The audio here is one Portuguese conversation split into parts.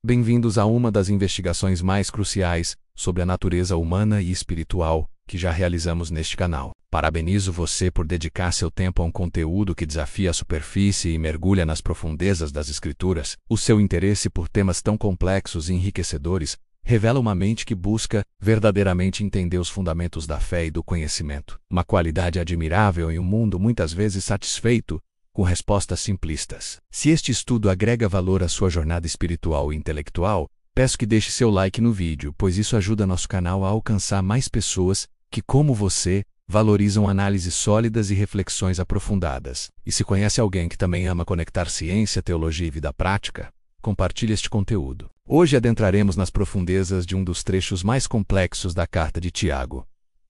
Bem-vindos a uma das investigações mais cruciais sobre a natureza humana e espiritual que já realizamos neste canal. Parabenizo você por dedicar seu tempo a um conteúdo que desafia a superfície e mergulha nas profundezas das Escrituras. O seu interesse por temas tão complexos e enriquecedores revela uma mente que busca verdadeiramente entender os fundamentos da fé e do conhecimento. Uma qualidade admirável em um mundo muitas vezes satisfeito com respostas simplistas. Se este estudo agrega valor à sua jornada espiritual e intelectual, peço que deixe seu like no vídeo, pois isso ajuda nosso canal a alcançar mais pessoas que, como você, valorizam análises sólidas e reflexões aprofundadas. E se conhece alguém que também ama conectar ciência, teologia e vida prática, compartilhe este conteúdo. Hoje adentraremos nas profundezas de um dos trechos mais complexos da Carta de Tiago.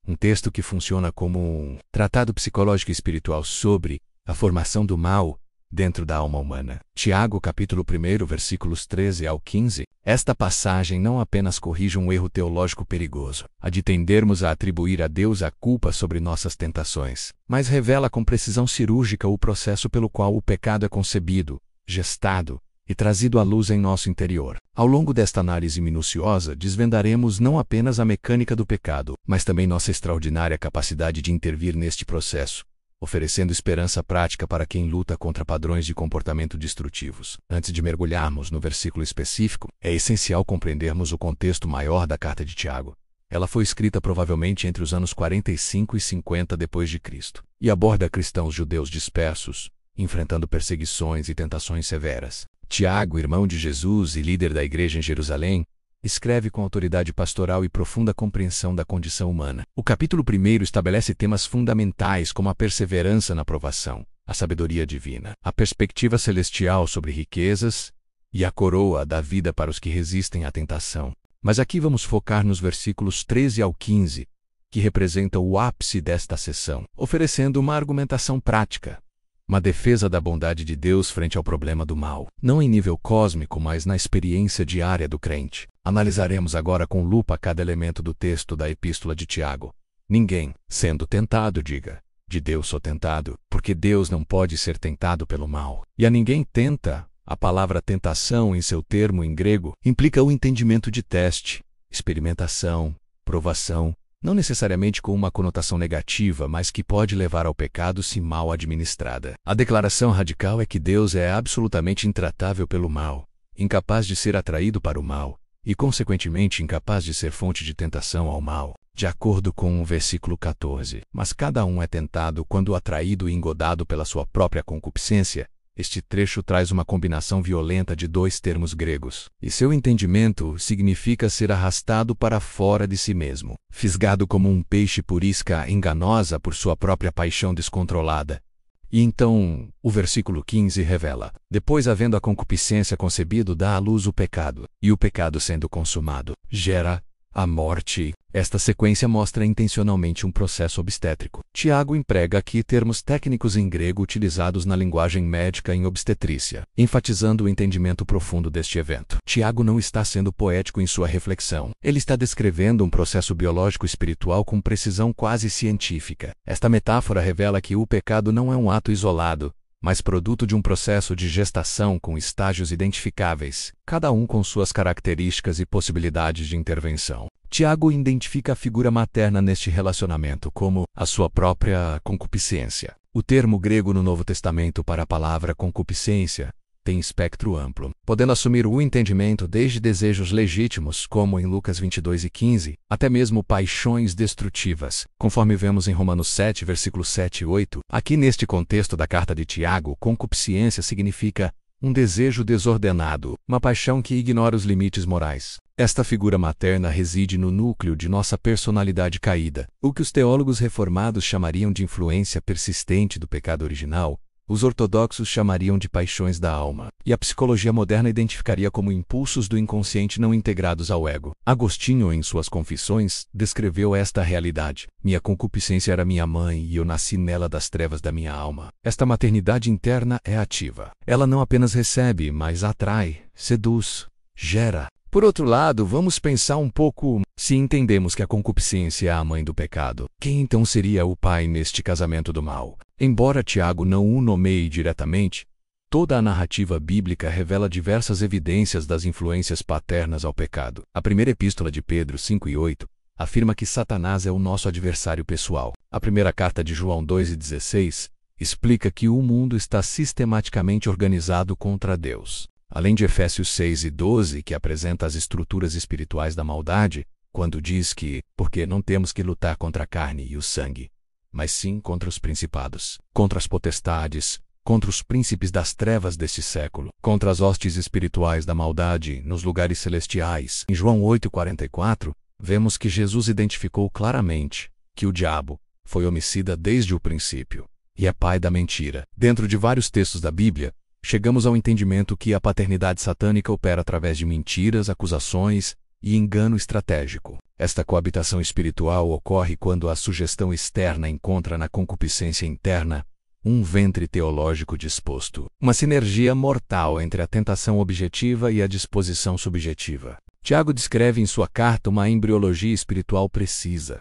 Um texto que funciona como um tratado psicológico e espiritual sobre a formação do mal dentro da alma humana. Tiago, capítulo 1, versículos 13 ao 15. Esta passagem não apenas corrige um erro teológico perigoso, a de tendermos a atribuir a Deus a culpa sobre nossas tentações, mas revela com precisão cirúrgica o processo pelo qual o pecado é concebido, gestado e trazido à luz em nosso interior. Ao longo desta análise minuciosa, desvendaremos não apenas a mecânica do pecado, mas também nossa extraordinária capacidade de intervir neste processo, oferecendo esperança prática para quem luta contra padrões de comportamento destrutivos. Antes de mergulharmos no versículo específico, é essencial compreendermos o contexto maior da Carta de Tiago. Ela foi escrita provavelmente entre os anos 45 e 50 d.C. e aborda cristãos judeus dispersos, enfrentando perseguições e tentações severas. Tiago, irmão de Jesus e líder da igreja em Jerusalém, escreve com autoridade pastoral e profunda compreensão da condição humana. O capítulo 1 estabelece temas fundamentais como a perseverança na provação, a sabedoria divina, a perspectiva celestial sobre riquezas e a coroa da vida para os que resistem à tentação. Mas aqui vamos focar nos versículos 13 ao 15, que representam o ápice desta seção, oferecendo uma argumentação prática, uma defesa da bondade de Deus frente ao problema do mal, não em nível cósmico, mas na experiência diária do crente. Analisaremos agora com lupa cada elemento do texto da Epístola de Tiago. Ninguém, sendo tentado, diga, de Deus sou tentado, porque Deus não pode ser tentado pelo mal. E a ninguém tenta. A palavra tentação, em seu termo em grego, implica o entendimento de teste, experimentação, provação, não necessariamente com uma conotação negativa, mas que pode levar ao pecado se mal administrada. A declaração radical é que Deus é absolutamente intratável pelo mal, incapaz de ser atraído para o mal, e consequentemente incapaz de ser fonte de tentação ao mal, de acordo com o versículo 14. Mas cada um é tentado quando atraído e engodado pela sua própria concupiscência. Este trecho traz uma combinação violenta de dois termos gregos, e seu entendimento significa ser arrastado para fora de si mesmo, fisgado como um peixe por isca enganosa por sua própria paixão descontrolada. E então, o versículo 15 revela: depois, havendo a concupiscência concebido, dá à luz o pecado, e o pecado sendo consumado, gera a morte. Esta sequência mostra intencionalmente um processo obstétrico. Tiago emprega aqui termos técnicos em grego utilizados na linguagem médica em obstetrícia, enfatizando o entendimento profundo deste evento. Tiago não está sendo poético em sua reflexão. Ele está descrevendo um processo biológico espiritual com precisão quase científica. Esta metáfora revela que o pecado não é um ato isolado, mas produto de um processo de gestação com estágios identificáveis, cada um com suas características e possibilidades de intervenção. Tiago identifica a figura materna neste relacionamento como a sua própria concupiscência. O termo grego no Novo Testamento para a palavra concupiscência tem espectro amplo, podendo assumir o entendimento desde desejos legítimos, como em Lucas 22 e 15, até mesmo paixões destrutivas, conforme vemos em Romanos 7, versículos 7 e 8. Aqui neste contexto da carta de Tiago, concupiscência significa um desejo desordenado, uma paixão que ignora os limites morais. Esta figura materna reside no núcleo de nossa personalidade caída, o que os teólogos reformados chamariam de influência persistente do pecado original. Os ortodoxos chamariam de paixões da alma, e a psicologia moderna identificaria como impulsos do inconsciente não integrados ao ego. Agostinho, em suas Confissões, descreveu esta realidade. Minha concupiscência era minha mãe e eu nasci nela das trevas da minha alma. Esta maternidade interna é ativa. Ela não apenas recebe, mas atrai, seduz, gera. Por outro lado, vamos pensar um pouco, se entendemos que a concupiscência é a mãe do pecado, quem então seria o pai neste casamento do mal? Embora Tiago não o nomeie diretamente, Toda a narrativa bíblica revela diversas evidências das influências paternas ao pecado. A primeira epístola de Pedro 5:8 afirma que Satanás é o nosso adversário pessoal. A primeira carta de João 2:16 explica que o mundo está sistematicamente organizado contra Deus. Além de Efésios 6:12, que apresenta as estruturas espirituais da maldade, quando diz que, porque não temos que lutar contra a carne e o sangue, mas sim contra os principados, contra as potestades, contra os príncipes das trevas deste século, contra as hostes espirituais da maldade nos lugares celestiais. Em João 8:44, vemos que Jesus identificou claramente que o diabo foi homicida desde o princípio e é pai da mentira. Dentro de vários textos da Bíblia, chegamos ao entendimento que a paternidade satânica opera através de mentiras, acusações e engano estratégico. Esta coabitação espiritual ocorre quando a sugestão externa encontra na concupiscência interna um ventre teológico disposto, uma sinergia mortal entre a tentação objetiva e a disposição subjetiva. Tiago descreve em sua carta uma embriologia espiritual precisa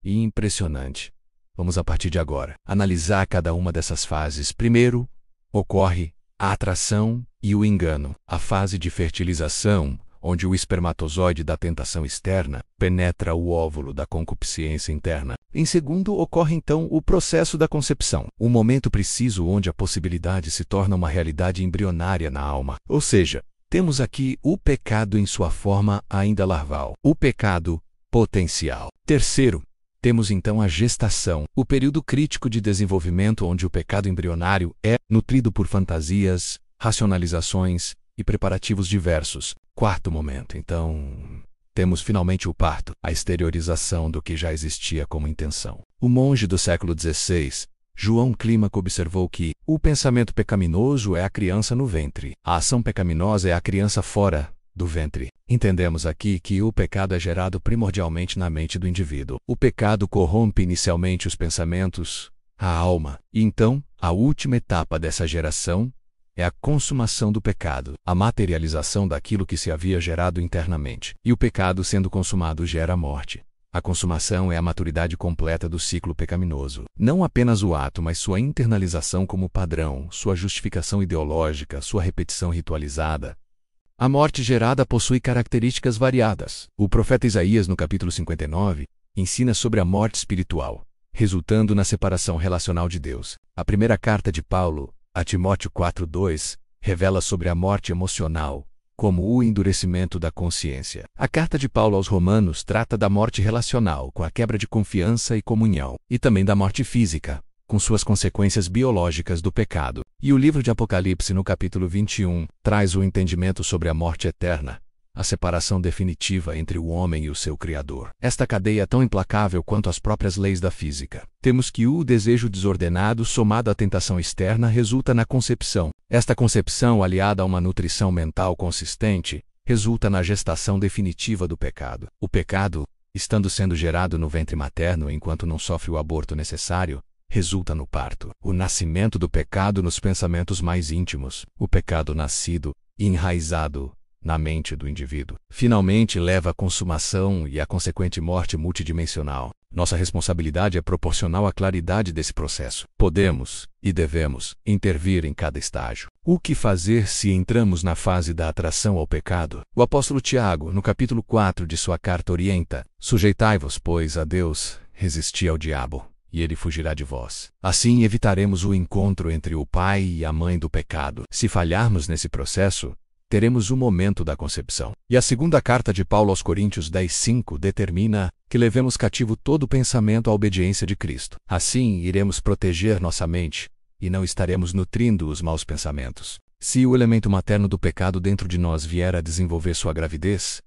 e impressionante. Vamos, a partir de agora, analisar cada uma dessas fases. Primeiro, ocorre a atração e o engano, a fase de fertilização, onde o espermatozoide da tentação externa penetra o óvulo da concupiscência interna. Em segundo, ocorre então o processo da concepção, o momento preciso onde a possibilidade se torna uma realidade embrionária na alma. Ou seja, temos aqui o pecado em sua forma ainda larval, o pecado potencial. Terceiro, temos então a gestação, o período crítico de desenvolvimento onde o pecado embrionário é nutrido por fantasias, racionalizações e preparativos diversos. Quarto momento, então, temos finalmente o parto, a exteriorização do que já existia como intenção. O monge do século XVI, João Clímaco, observou que o pensamento pecaminoso é a criança no ventre, a ação pecaminosa é a criança fora do ventre. Entendemos aqui que o pecado é gerado primordialmente na mente do indivíduo. O pecado corrompe inicialmente os pensamentos, a alma, e então, a última etapa dessa geração é a consumação do pecado, a materialização daquilo que se havia gerado internamente. E o pecado sendo consumado gera a morte. A consumação é a maturidade completa do ciclo pecaminoso. Não apenas o ato, mas sua internalização como padrão, sua justificação ideológica, sua repetição ritualizada. A morte gerada possui características variadas. O profeta Isaías, no capítulo 59, ensina sobre a morte espiritual, resultando na separação relacional de Deus. A primeira carta de Paulo, a Timóteo 4:2, revela sobre a morte emocional, como o endurecimento da consciência. A carta de Paulo aos Romanos trata da morte relacional, com a quebra de confiança e comunhão, e também da morte física, com suas consequências biológicas do pecado. E o livro de Apocalipse, no capítulo 21, traz o entendimento sobre a morte eterna, a separação definitiva entre o homem e o seu Criador. Esta cadeia é tão implacável quanto as próprias leis da física. Temos que o desejo desordenado, somado à tentação externa, resulta na concepção. Esta concepção, aliada a uma nutrição mental consistente, resulta na gestação definitiva do pecado. O pecado, estando sendo gerado no ventre materno enquanto não sofre o aborto necessário, resulta no parto. O nascimento do pecado nos pensamentos mais íntimos, o pecado nascido e enraizado na mente do indivíduo, finalmente leva à consumação e à consequente morte multidimensional. Nossa responsabilidade é proporcional à claridade desse processo. Podemos e devemos intervir em cada estágio. O que fazer se entramos na fase da atração ao pecado? O apóstolo Tiago, no capítulo 4 de sua carta, orienta: sujeitai-vos, pois, a Deus, resisti ao diabo, e ele fugirá de vós. Assim evitaremos o encontro entre o pai e a mãe do pecado. Se falharmos nesse processo, teremos o momento da concepção. E a segunda carta de Paulo aos Coríntios 10:5 determina que levemos cativo todo pensamento à obediência de Cristo. Assim, iremos proteger nossa mente e não estaremos nutrindo os maus pensamentos. Se o elemento materno do pecado dentro de nós vier a desenvolver sua gravidez,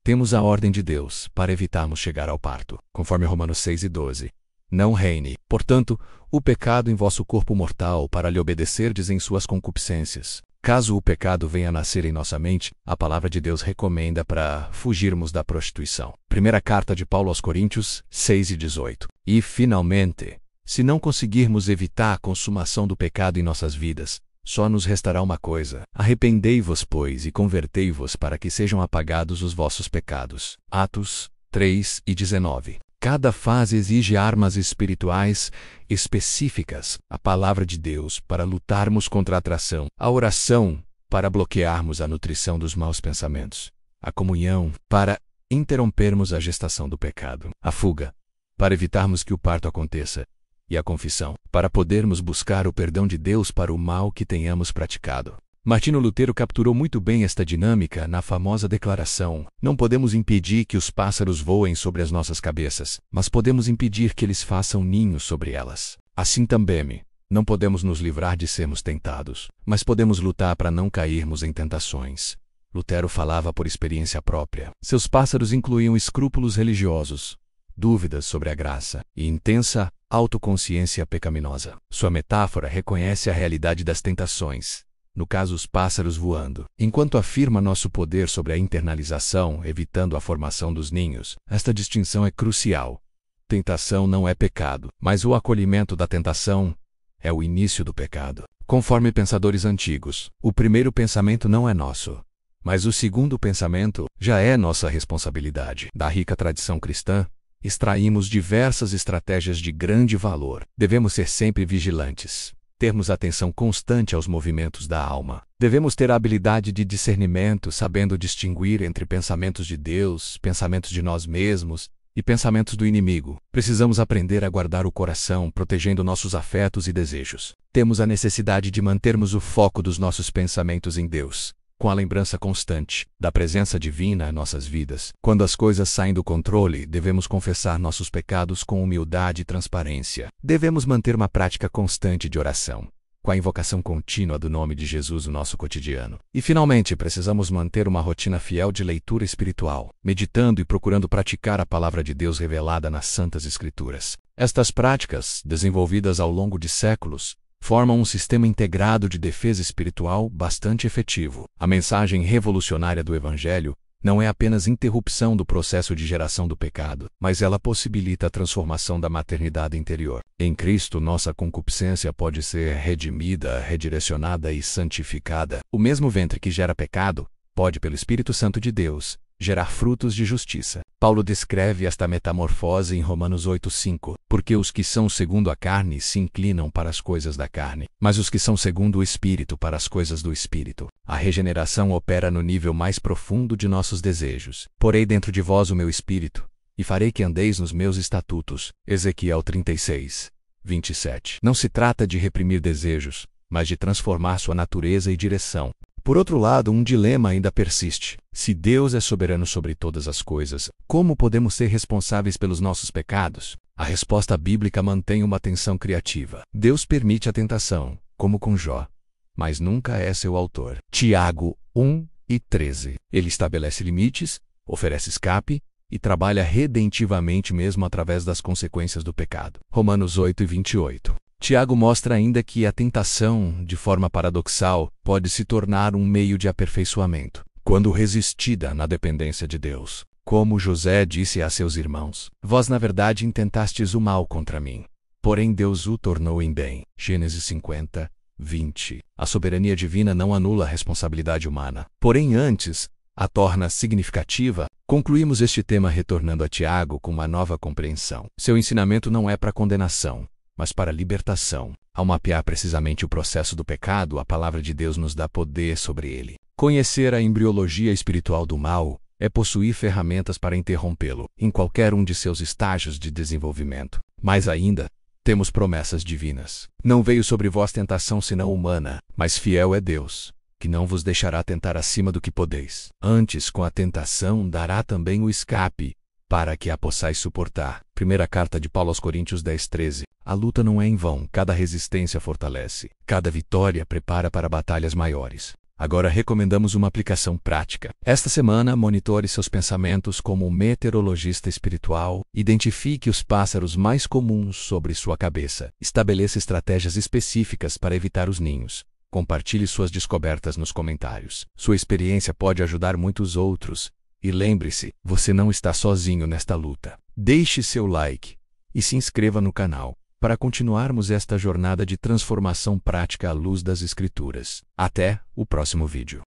temos a ordem de Deus para evitarmos chegar ao parto, conforme Romanos 6:12. Não reine, portanto, o pecado em vosso corpo mortal para lhe obedecerdes em suas concupiscências. Caso o pecado venha a nascer em nossa mente, a palavra de Deus recomenda para fugirmos da prostituição. Primeira carta de Paulo aos Coríntios 6:18. E, finalmente, se não conseguirmos evitar a consumação do pecado em nossas vidas, só nos restará uma coisa: arrependei-vos, pois, e convertei-vos para que sejam apagados os vossos pecados. Atos 3:19. Cada fase exige armas espirituais específicas. A palavra de Deus para lutarmos contra a atração. A oração para bloquearmos a nutrição dos maus pensamentos. A comunhão para interrompermos a gestação do pecado. A fuga para evitarmos que o parto aconteça. E a confissão para podermos buscar o perdão de Deus para o mal que tenhamos praticado. Martinho Lutero capturou muito bem esta dinâmica na famosa declaração: não podemos impedir que os pássaros voem sobre as nossas cabeças, mas podemos impedir que eles façam ninhos sobre elas. Assim também, não podemos nos livrar de sermos tentados, mas podemos lutar para não cairmos em tentações. Lutero falava por experiência própria. Seus pássaros incluíam escrúpulos religiosos, dúvidas sobre a graça e intensa autoconsciência pecaminosa. Sua metáfora reconhece a realidade das tentações, no caso os pássaros voando, enquanto afirma nosso poder sobre a internalização, evitando a formação dos ninhos. Esta distinção é crucial. Tentação não é pecado, mas o acolhimento da tentação é o início do pecado. Conforme pensadores antigos, o primeiro pensamento não é nosso, mas o segundo pensamento já é nossa responsabilidade. Da rica tradição cristã, extraímos diversas estratégias de grande valor. Devemos ser sempre vigilantes, termos atenção constante aos movimentos da alma. Devemos ter a habilidade de discernimento, sabendo distinguir entre pensamentos de Deus, pensamentos de nós mesmos e pensamentos do inimigo. Precisamos aprender a guardar o coração, protegendo nossos afetos e desejos. Temos a necessidade de mantermos o foco dos nossos pensamentos em Deus, com a lembrança constante da presença divina em nossas vidas. Quando as coisas saem do controle, devemos confessar nossos pecados com humildade e transparência. Devemos manter uma prática constante de oração, com a invocação contínua do nome de Jesus no nosso cotidiano. E finalmente, precisamos manter uma rotina fiel de leitura espiritual, meditando e procurando praticar a palavra de Deus revelada nas Santas Escrituras. Estas práticas, desenvolvidas ao longo de séculos, formam um sistema integrado de defesa espiritual bastante efetivo. A mensagem revolucionária do Evangelho não é apenas interrupção do processo de geração do pecado, mas ela possibilita a transformação da maternidade interior. Em Cristo, nossa concupiscência pode ser redimida, redirecionada e santificada. O mesmo ventre que gera pecado pode, pelo Espírito Santo de Deus, gerar frutos de justiça. Paulo descreve esta metamorfose em Romanos 8:5, porque os que são segundo a carne se inclinam para as coisas da carne, mas os que são segundo o Espírito para as coisas do Espírito. A regeneração opera no nível mais profundo de nossos desejos. Porei dentro de vós o meu Espírito, e farei que andeis nos meus estatutos. Ezequiel 36:27. Não se trata de reprimir desejos, mas de transformar sua natureza e direção. Por outro lado, um dilema ainda persiste. Se Deus é soberano sobre todas as coisas, como podemos ser responsáveis pelos nossos pecados? A resposta bíblica mantém uma tensão criativa. Deus permite a tentação, como com Jó, mas nunca é seu autor. Tiago 1:13. Ele estabelece limites, oferece escape e trabalha redentivamente mesmo através das consequências do pecado. Romanos 8:28. Tiago mostra ainda que a tentação, de forma paradoxal, pode se tornar um meio de aperfeiçoamento, quando resistida na dependência de Deus. Como José disse a seus irmãos: vós na verdade intentastes o mal contra mim, porém Deus o tornou em bem. Gênesis 50:20. A soberania divina não anula a responsabilidade humana, porém antes a torna significativa. Concluímos este tema retornando a Tiago com uma nova compreensão. Seu ensinamento não é para condenação, mas para libertação. Ao mapear precisamente o processo do pecado, a palavra de Deus nos dá poder sobre ele. Conhecer a embriologia espiritual do mal é possuir ferramentas para interrompê-lo em qualquer um de seus estágios de desenvolvimento. Mais ainda, temos promessas divinas. Não veio sobre vós tentação senão humana, mas fiel é Deus, que não vos deixará tentar acima do que podeis. Antes, com a tentação, dará também o escape, para que a possais suportar. Primeira carta de Paulo aos Coríntios 10:13. A luta não é em vão, cada resistência fortalece, cada vitória prepara para batalhas maiores. Agora recomendamos uma aplicação prática. Esta semana, monitore seus pensamentos como um meteorologista espiritual, identifique os pássaros mais comuns sobre sua cabeça, estabeleça estratégias específicas para evitar os ninhos. Compartilhe suas descobertas nos comentários. Sua experiência pode ajudar muitos outros. E lembre-se, você não está sozinho nesta luta. Deixe seu like e se inscreva no canal para continuarmos esta jornada de transformação prática à luz das Escrituras. Até o próximo vídeo.